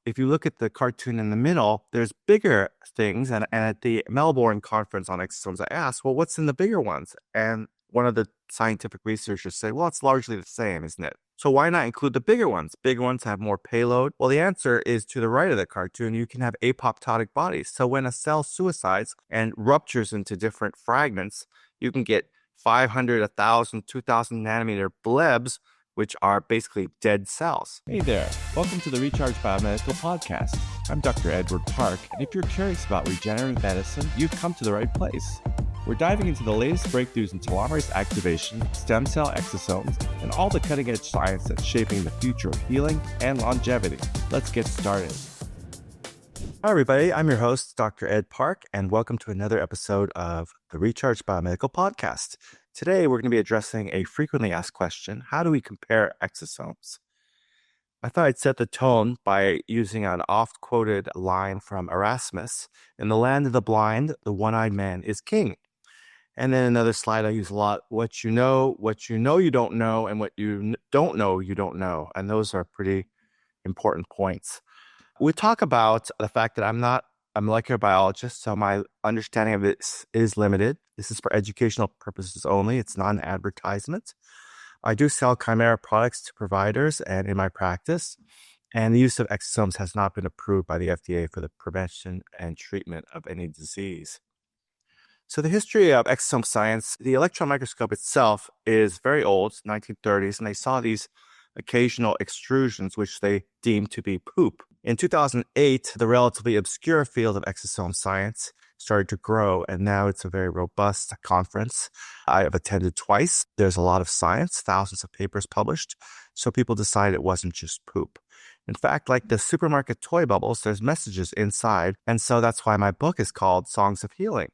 if you look at the cartoon in the middle, there's bigger things. And at the Melbourne conference on exosomes, I asked, well, what's in the bigger ones? And one of the scientific researchers said, well, it's largely the same, isn't it? So why not include the bigger ones? Bigger ones have more payload. Well, the answer is to the right of the cartoon. You can have apoptotic bodies. So when a cell suicides and ruptures into different fragments, you can get 500, 1,000, 2,000 nanometer blebs, which are basically dead cells. Hey there, welcome to the Recharge Biomedical Podcast. I'm Dr. Edward Park, and if you're curious about regenerative medicine, you've come to the right place. We're diving into the latest breakthroughs in telomerase activation, stem cell exosomes, and all the cutting-edge science that's shaping the future of healing and longevity. Let's get started. Hi, everybody. I'm your host, Dr. Ed Park, and welcome to another episode of the Recharge Biomedical Podcast. Today, we're going to be addressing a frequently asked question: how do we compare exosomes? I thought I'd set the tone by using an oft-quoted line from Erasmus: in the land of the blind, the one-eyed man is king. And then another slide I use a lot: what you know you don't know, and what you don't know you don't know. And those are pretty important points. We talk about the fact that I'm not a molecular biologist, so my understanding of it is limited. This is for educational purposes only. It's not an advertisement. I do sell Chimera products to providers and in my practice, and the use of exosomes has not been approved by the FDA for the prevention and treatment of any disease. So the history of exosome science, the electron microscope itself is very old, 1930s, and they saw these occasional extrusions, which they deemed to be poop. In 2008, the relatively obscure field of exosome science started to grow, and now it's a very robust conference. I have attended twice. There's a lot of science, thousands of papers published, so people decided it wasn't just poop. In fact, like the supermarket toy bubbles, there's messages inside, and so that's why my book is called Songs of Healing.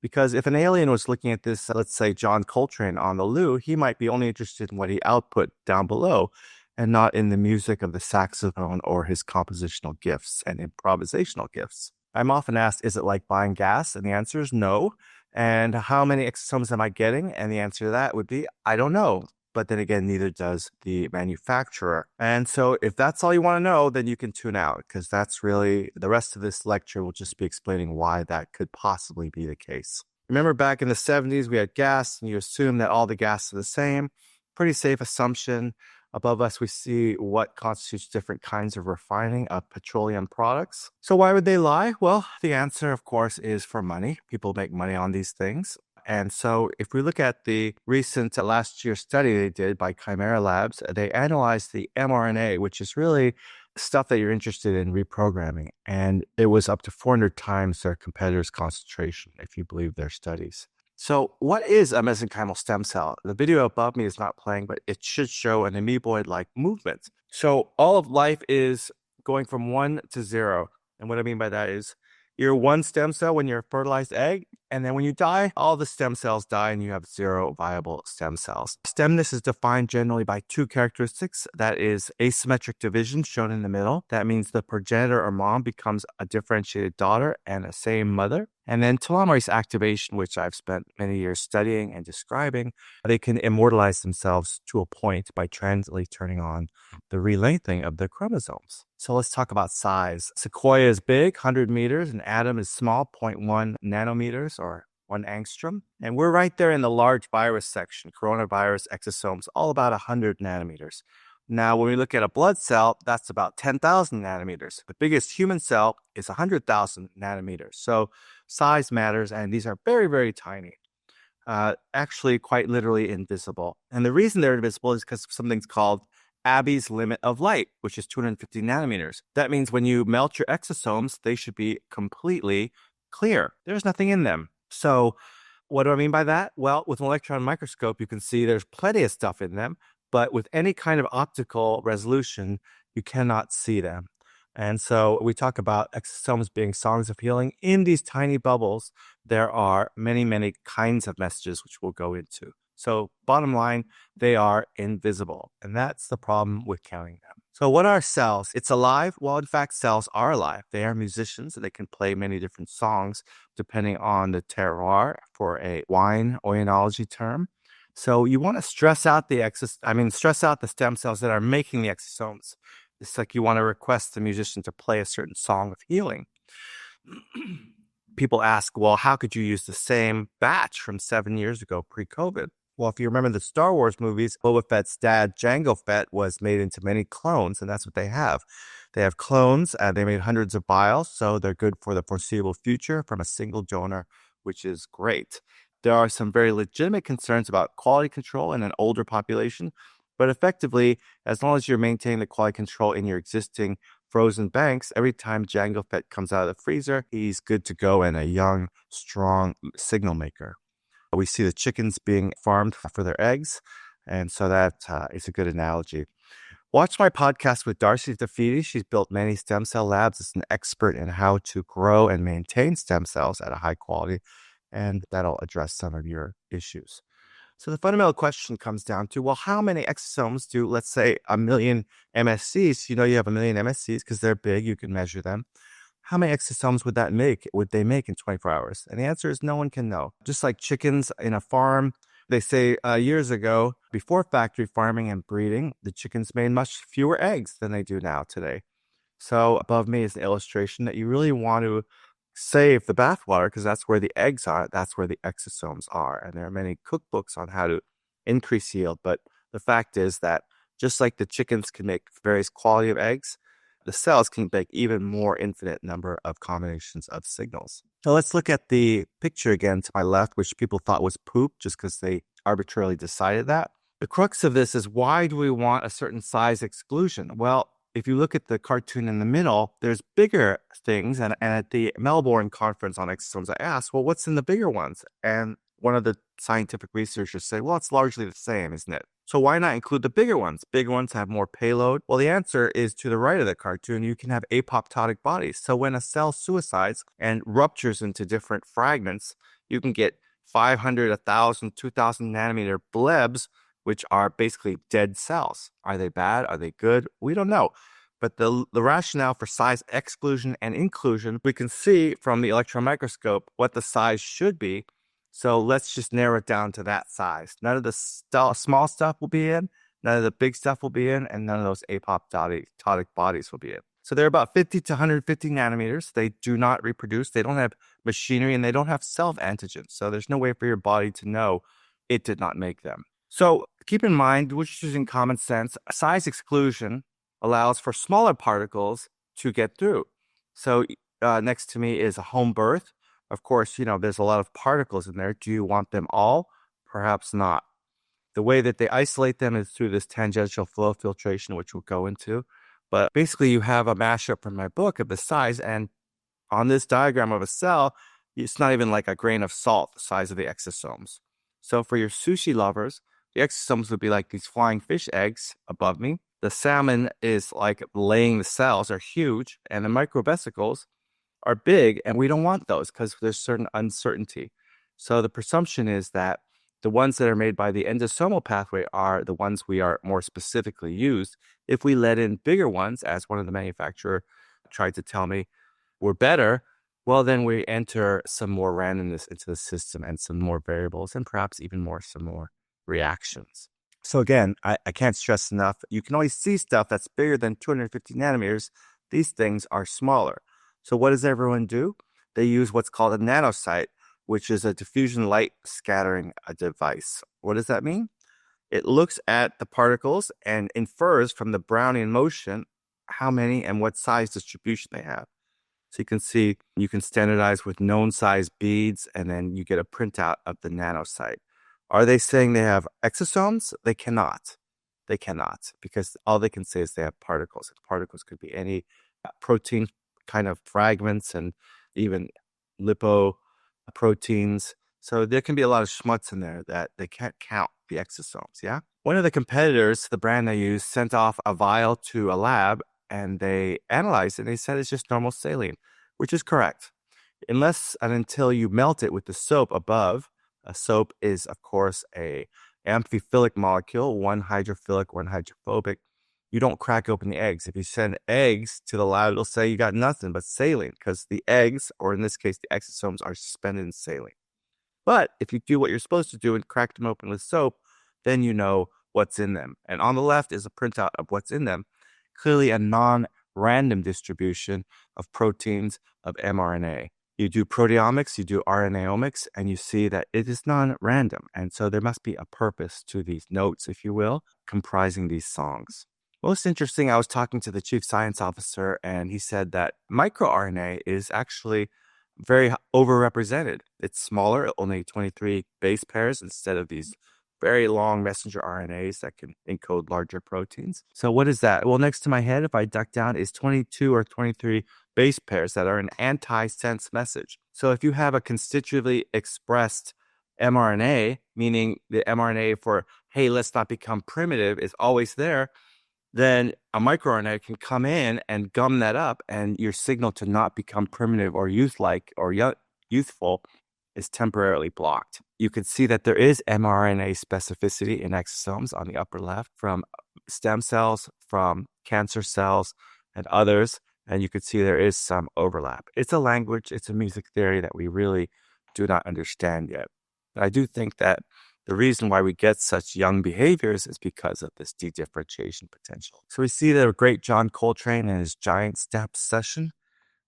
Because if an alien was looking at this, let's say John Coltrane on the loo, he might be only interested in what he output down below and not in the music of the saxophone or his compositional gifts and improvisational gifts. I'm often asked, is it like buying gas? And the answer is no. And how many exosomes am I getting? And the answer to that would be, I don't know. But then again, neither does the manufacturer. And so if that's all you want to know, then you can tune out, because that's really, the rest of this lecture will just be explaining why that could possibly be the case. Remember back in the 70s, we had gas, and you assume that all the gas are the same. Pretty safe assumption. Above us, we see what constitutes different kinds of refining of petroleum products. So why would they lie? Well, the answer, of course, is for money. People make money on these things. And so if we look at the recent last year study they did by Chimera Labs, they analyzed the mRNA, which is really stuff that you're interested in reprogramming. And it was up to 400 times their competitor's concentration, if you believe their studies. So what is a mesenchymal stem cell? The video above me is not playing, but it should show an amoeboid-like movement. So all of life is going from 1 to 0. And what I mean by that is you're one stem cell when you're a fertilized egg, and then when you die, all the stem cells die and you have 0 viable stem cells. Stemness is defined generally by 2 characteristics. That is asymmetric division, shown in the middle. That means the progenitor or mom becomes a differentiated daughter and a same mother. And then telomerase activation, which I've spent many years studying and describing. They can immortalize themselves to a point by transiently turning on the relengthening of their chromosomes. So let's talk about size. Sequoia is big, 100 meters, and atom is small, 0.1 nanometers or 1 angstrom. And we're right there in the large virus section, coronavirus, exosomes, all about 100 nanometers. Now, when we look at a blood cell, that's about 10,000 nanometers. The biggest human cell is 100,000 nanometers. So size matters, and these are very, very tiny. Actually, quite literally invisible. And the reason they're invisible is because of something's called Abbe's limit of light, which is 250 nanometers. That means when you melt your exosomes, they should be completely clear. There's nothing in them. So what do I mean by that? Well, with an electron microscope, you can see there's plenty of stuff in them, but with any kind of optical resolution, you cannot see them. And so we talk about exosomes being songs of healing. In these tiny bubbles, there are many, many kinds of messages, which we'll go into. So bottom line, they are invisible. And that's the problem with counting them. So what are cells? It's alive. Well, in fact, cells are alive. They are musicians, and they can play many different songs depending on the terroir, for a wine oenology term. So you want to stress out the stem cells that are making the exosomes. It's like you want to request the musician to play a certain song of healing. People ask, well, how could you use the same batch from 7 years ago pre-COVID? Well, if you remember the Star Wars movies, Boba Fett's dad, Jango Fett, was made into many clones, and that's what they have. They have clones, and they made hundreds of vials, so they're good for the foreseeable future from a single donor, which is great. There are some very legitimate concerns about quality control in an older population, but effectively, as long as you're maintaining the quality control in your existing frozen banks, every time Jango Fett comes out of the freezer, he's good to go and a young, strong signal maker. We see the chickens being farmed for their eggs, and so that is a good analogy. Watch my podcast with Darcy Tafiti. She's built many stem cell labs. Is an expert in how to grow and maintain stem cells at a high quality, and that'll address some of your issues. So the fundamental question comes down to, well, how many exosomes do, let's say, 1 million MSCs? You know you have 1 million MSCs because they're big. You can measure them. How many exosomes would they make in 24 hours? And the answer is no one can know. Just like chickens in a farm, they say years ago, before factory farming and breeding, the chickens made much fewer eggs than they do now today. So above me is an illustration that you really want to save the bathwater because that's where the eggs are. That's where the exosomes are. And there are many cookbooks on how to increase yield. But the fact is that just like the chickens can make various quality of eggs, the cells can make even more infinite number of combinations of signals. So let's look at the picture again to my left, which people thought was poop just because they arbitrarily decided that. The crux of this is, why do we want a certain size exclusion? Well, if you look at the cartoon in the middle, there's bigger things. And at the Melbourne conference on exosomes, I asked, well, what's in the bigger ones? And one of the scientific researchers said, well, it's largely the same, isn't it? So why not include the bigger ones? Bigger ones have more payload. Well, the answer is to the right of the cartoon. You can have apoptotic bodies. So when a cell suicides and ruptures into different fragments, you can get 500, 1,000, 2,000 nanometer blebs, which are basically dead cells. Are they bad? Are they good? We don't know. But the rationale for size exclusion and inclusion, we can see from the electron microscope what the size should be. So let's just narrow it down to that size. None of the small stuff will be in, none of the big stuff will be in, and none of those apoptotic bodies will be in. So they're about 50 to 150 nanometers. They do not reproduce. They don't have machinery, and they don't have self-antigens. So there's no way for your body to know it did not make them. So keep in mind, which is using common sense, size exclusion allows for smaller particles to get through. So next to me is a home birth. Of course, there's a lot of particles in there. Do you want them all? Perhaps not. The way that they isolate them is through this tangential flow filtration, which we'll go into. But basically, you have a mashup from my book of the size. And on this diagram of a cell, it's not even like a grain of salt, the size of the exosomes. So for your sushi lovers, the exosomes would be like these flying fish eggs above me. The salmon is like laying the cells are huge, and the microvesicles are big, and we don't want those because there's certain uncertainty. So the presumption is that the ones that are made by the endosomal pathway are the ones we are more specifically used. If we let in bigger ones, as one of the manufacturer tried to tell me, were better, well, then we enter some more randomness into the system and some more variables and perhaps even some more reactions. So again, I can't stress enough, you can always see stuff that's bigger than 250 nanometers. These things are smaller. So what does everyone do? They use what's called a nanosite, which is a diffusion light scattering device. What does that mean? It looks at the particles and infers from the Brownian motion how many and what size distribution they have. So you can see, you can standardize with known size beads, and then you get a printout of the nanosite. Are they saying they have exosomes? They cannot. They cannot, because all they can say is they have particles. And particles could be any protein kind of fragments and even lipoproteins. So there can be a lot of schmutz in there that they can't count the exosomes, yeah? One of the competitors, the brand I use, sent off a vial to a lab, and they analyzed it, and they said it's just normal saline, which is correct. Unless and until you melt it with the soap above. A soap is, of course, a amphiphilic molecule, one hydrophilic, one hydrophobic. You don't crack open the eggs. If you send eggs to the lab, it'll say you got nothing but saline, because the eggs, or in this case, the exosomes, are suspended in saline. But if you do what you're supposed to do and crack them open with soap, then you know what's in them. And on the left is a printout of what's in them. clearly a non-random distribution of proteins of mRNA. You do proteomics, you do RNAomics, and you see that it is non-random. And so there must be a purpose to these notes, if you will, comprising these songs. Most interesting, I was talking to the chief science officer, and he said that microRNA is actually very overrepresented. It's smaller, only 23 base pairs instead of these very long messenger RNAs that can encode larger proteins. So what is that? Well, next to my head, if I duck down, is 22 or 23 base pairs that are an anti-sense message. So if you have a constitutively expressed mRNA, meaning the mRNA for, hey, let's not become primitive is always there, then a microRNA can come in and gum that up, and your signal to not become primitive or youth-like or youthful is temporarily blocked. You can see that there is mRNA specificity in exosomes on the upper left from stem cells, from cancer cells, and others, and you can see there is some overlap. It's a language, it's a music theory that we really do not understand yet. But I do think that the reason why we get such young behaviors is because of this dedifferentiation potential. So we see the great John Coltrane in his Giant Steps session,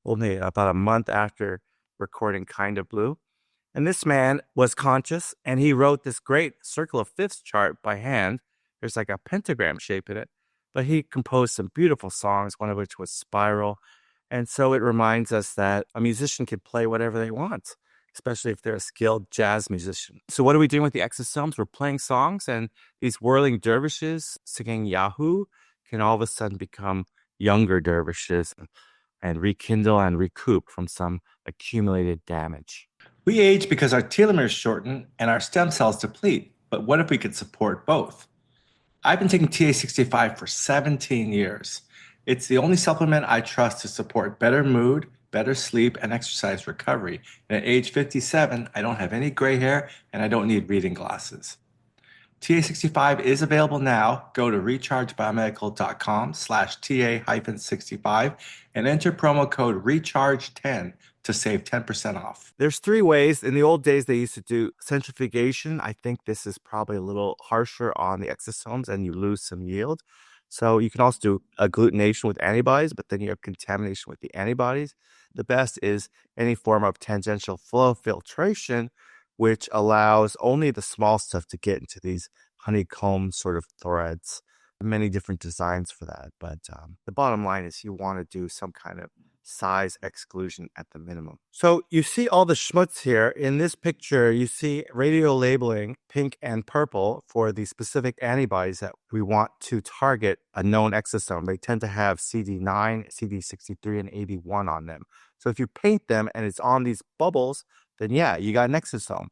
only about a month after recording Kinda Blue. And this man was conscious, and he wrote this great circle of fifths chart by hand. There's like a pentagram shape in it, but he composed some beautiful songs, one of which was Spiral. And so it reminds us that a musician can play whatever they want, especially if they're a skilled jazz musician. So what are we doing with the exosomes? We're playing songs, and these whirling dervishes singing Yahoo can all of a sudden become younger dervishes and rekindle and recoup from some accumulated damage. We age because our telomeres shorten and our stem cells deplete, but what if we could support both? I've been taking TA65 for 17 years. It's the only supplement I trust to support better mood, better sleep, and exercise recovery. And at age 57, I don't have any gray hair and I don't need reading glasses. TA65 is available now. Go to rechargebiomedical.com/TA-65 and enter promo code RECHARGE10 to save 10% off. There's three ways. In the old days, they used to do centrifugation. I think this is probably a little harsher on the exosomes and you lose some yield. So you can also do agglutination with antibodies, but then you have contamination with the antibodies. The best is any form of tangential flow filtration, which allows only the small stuff to get into these honeycomb sort of threads. Many different designs for that. But the bottom line is you want to do some kind of size exclusion at the minimum. So you see all the schmutz here. In this picture, you see radio labeling pink and purple for the specific antibodies that we want to target a known exosome. They tend to have CD9, CD63, and 81 on them. So if you paint them and it's on these bubbles, then yeah, you got an exosome.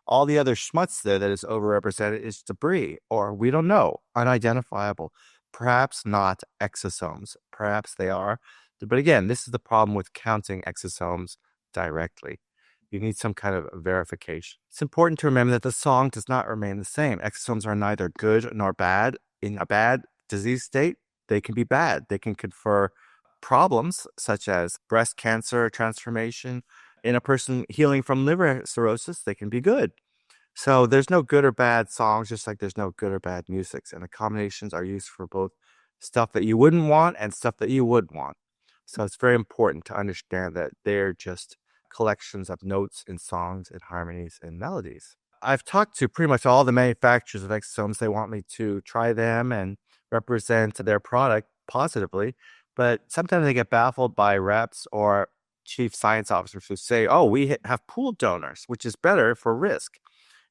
All the other schmutz there that is overrepresented is debris, or we don't know, unidentifiable. Perhaps not exosomes. Perhaps they are. But again, this is the problem with counting exosomes directly. You need some kind of verification. It's important to remember that the song does not remain the same. Exosomes are neither good nor bad. In a bad disease state, they can be bad. They can confer problems such as breast cancer transformation. In a person healing from liver cirrhosis, they can be good. So there's no good or bad songs, just like there's no good or bad musics. And the combinations are used for both stuff that you wouldn't want and stuff that you would want. So it's very important to understand that they're just collections of notes and songs and harmonies and melodies. I've talked to pretty much all the manufacturers of exosomes. They want me to try them and represent their product positively, but sometimes they get baffled by reps or chief science officers who say, oh, we have pooled donors, which is better for risk.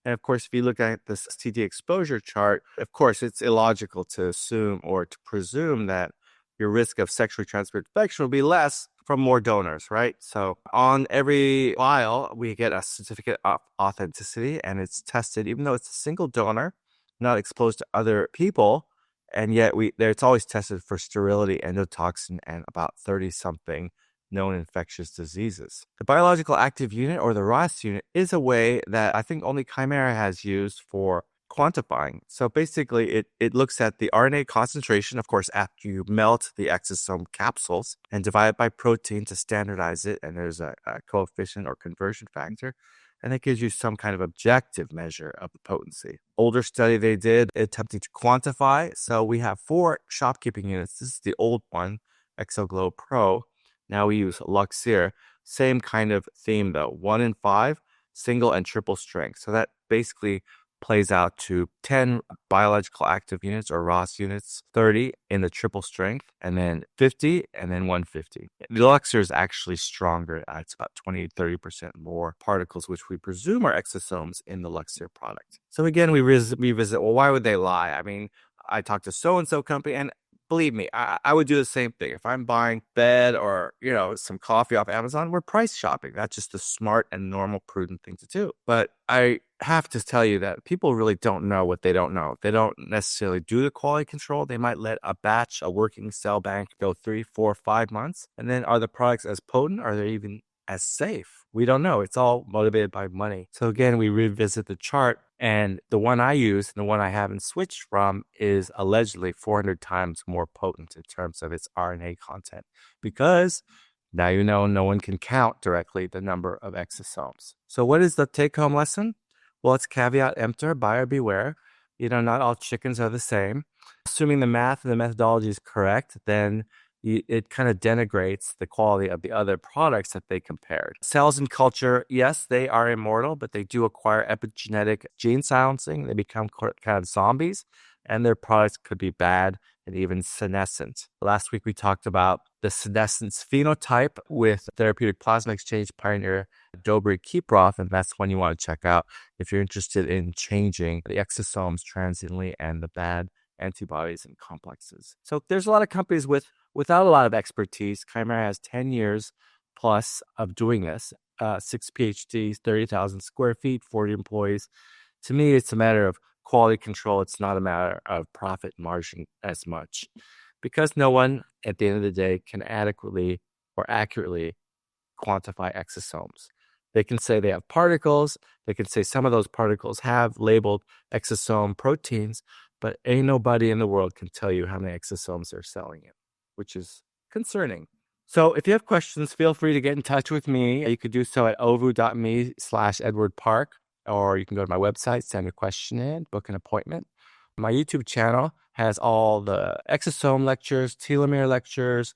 And of course, if you look at this TD exposure chart, of course, it's illogical to assume or to presume that your risk of sexually transmitted infection will be less from more donors, right? So on every vial, we get a certificate of authenticity, and it's tested, even though it's a single donor, not exposed to other people, and yet it's always tested for sterility, endotoxin, and about 30-something known infectious diseases. The biological active unit, or the RAS unit, is a way that I think only Chimera has used for quantifying. So basically, it looks at the RNA concentration, of course, after you melt the exosome capsules and divide it by protein to standardize it. And there's a coefficient or conversion factor. and it gives you some kind of objective measure of the potency. Older study they did attempting to quantify. So we have 4 shopkeeping units. This is the old one, Exoglow Pro. Now we use Luxeer. Same kind of theme though, 1 in 5, single and triple strength. So that basically plays out to 10 biological active units or ROS units, 30 in the triple strength, and then 50, and then 150. The Luxeer is actually stronger. It's about 20-30% more particles, which we presume are exosomes in the Luxeer product. So again, we revisit, well, why would they lie? I mean, I talked to so-and-so company, and believe me, I would do the same thing. If I'm buying bed or, some coffee off Amazon, we're price shopping. That's just the smart and normal, prudent thing to do. But I have to tell you that people really don't know what they don't know. They don't necessarily do the quality control. They might let a batch, a working cell bank go 3, 4, 5 months. And then are the products as potent? Are they even as safe? We don't know. It's all motivated by money. So again, we revisit the chart, and the one I use and the one I haven't switched from is allegedly 400 times more potent in terms of its RNA content, because now no one can count directly the number of exosomes. So what is the take-home lesson? Well, it's caveat emptor, buyer beware. Not all chickens are the same. Assuming the math and the methodology is correct, then it kind of denigrates the quality of the other products that they compared. Cells in culture, yes, they are immortal, but they do acquire epigenetic gene silencing. They become kind of zombies, and their products could be bad and even senescent. Last week, we talked about the senescence phenotype with therapeutic plasma exchange pioneer Dobry Kiprov, and that's one you want to check out if you're interested in changing the exosomes transiently and the bad antibodies and complexes. So there's a lot of companies without a lot of expertise. Kymera has 10 years plus of doing this, 6 PhDs, 30,000 square feet, 40 employees. To me, it's a matter of quality control. It's not a matter of profit margin as much, because no one at the end of the day can adequately or accurately quantify exosomes. They can say they have particles. They can say some of those particles have labeled exosome proteins, but ain't nobody in the world can tell you how many exosomes they're selling in, which is concerning. So if you have questions, feel free to get in touch with me. You could do so at ovu.me/EdwardPark, or you can go to my website, send a question in, book an appointment. My YouTube channel has all the exosome lectures, telomere lectures,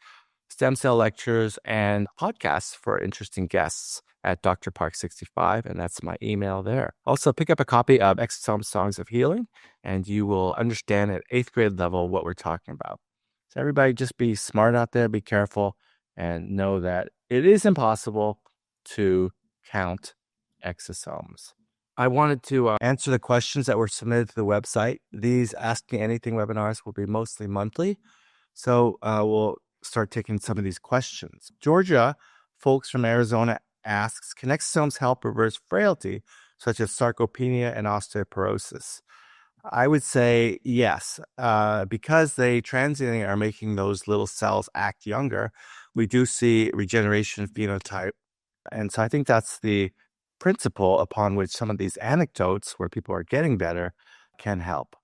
stem cell lectures, and podcasts for interesting guests at Dr. Park 65, and that's my email there. Also, pick up a copy of Exosome Songs of Healing, and you will understand at 8th grade level what we're talking about. So everybody, just be smart out there, be careful, and know that it is impossible to count exosomes. I wanted to answer the questions that were submitted to the website. These Ask Me Anything webinars will be mostly monthly, so we'll start taking some of these questions. Georgia, folks from Arizona, asks, can exosomes help reverse frailty, such as sarcopenia and osteoporosis? I would say yes, because they transiently are making those little cells act younger. We do see regeneration phenotype. And so I think that's the principle upon which some of these anecdotes where people are getting better can help.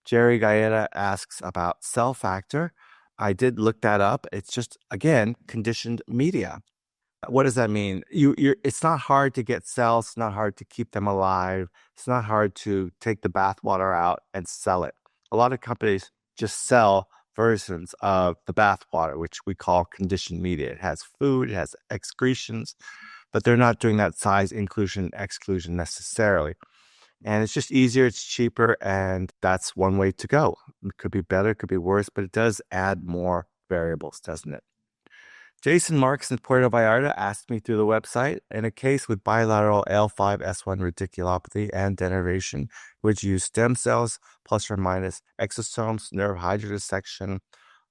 Jerry Gaeta asks about cell factor. I did look that up. It's just, again, conditioned media. What does that mean? It's not hard to get cells. It's not hard to keep them alive. It's not hard to take the bathwater out and sell it. A lot of companies just sell versions of the bathwater, which we call conditioned media. It has food, it has excretions, but they're not doing that size inclusion and exclusion necessarily. And it's just easier, it's cheaper, and that's one way to go. It could be better, it could be worse, but it does add more variables, doesn't it? Jason Marks in Puerto Vallarta asked me through the website, in a case with bilateral L5-S1 radiculopathy and denervation, would you use stem cells plus or minus exosomes, nerve hydrodissection?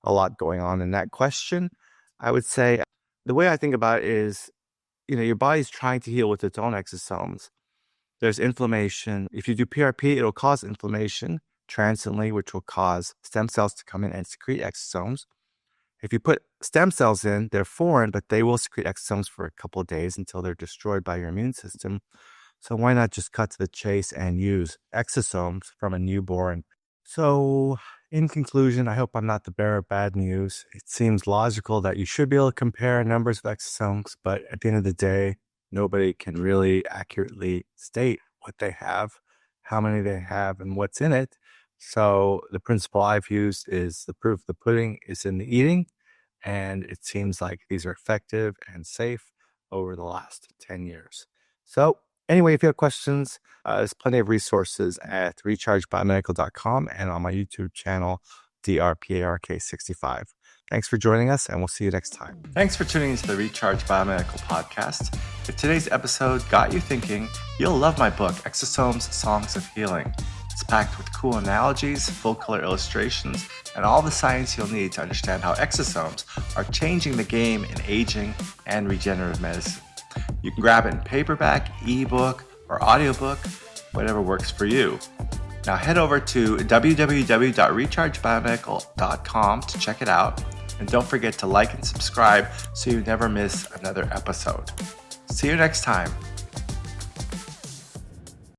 A lot going on in that question. I would say the way I think about it is, your body's trying to heal with its own exosomes. There's inflammation. If you do PRP, it'll cause inflammation transiently, which will cause stem cells to come in and secrete exosomes. If you put stem cells in, they're foreign, but they will secrete exosomes for a couple of days until they're destroyed by your immune system. So why not just cut to the chase and use exosomes from a newborn? So in conclusion, I hope I'm not the bearer of bad news. It seems logical that you should be able to compare numbers of exosomes, but at the end of the day, nobody can really accurately state what they have, how many they have, and what's in it. So the principle I've used is the proof of the pudding is in the eating. And it seems like these are effective and safe over the last 10 years. So anyway, if you have questions, there's plenty of resources at rechargebiomedical.com and on my YouTube channel, DRPARK65. Thanks for joining us, and we'll see you next time. Thanks for tuning into the Recharge Biomedical Podcast. If today's episode got you thinking, you'll love my book, Exosomes Songs of Healing. It's packed with cool analogies, full-color illustrations, and all the science you'll need to understand how exosomes are changing the game in aging and regenerative medicine. You can grab it in paperback, ebook, or audiobook, whatever works for you. Now head over to www.rechargebiomedical.com to check it out. And don't forget to like and subscribe so you never miss another episode. See you next time.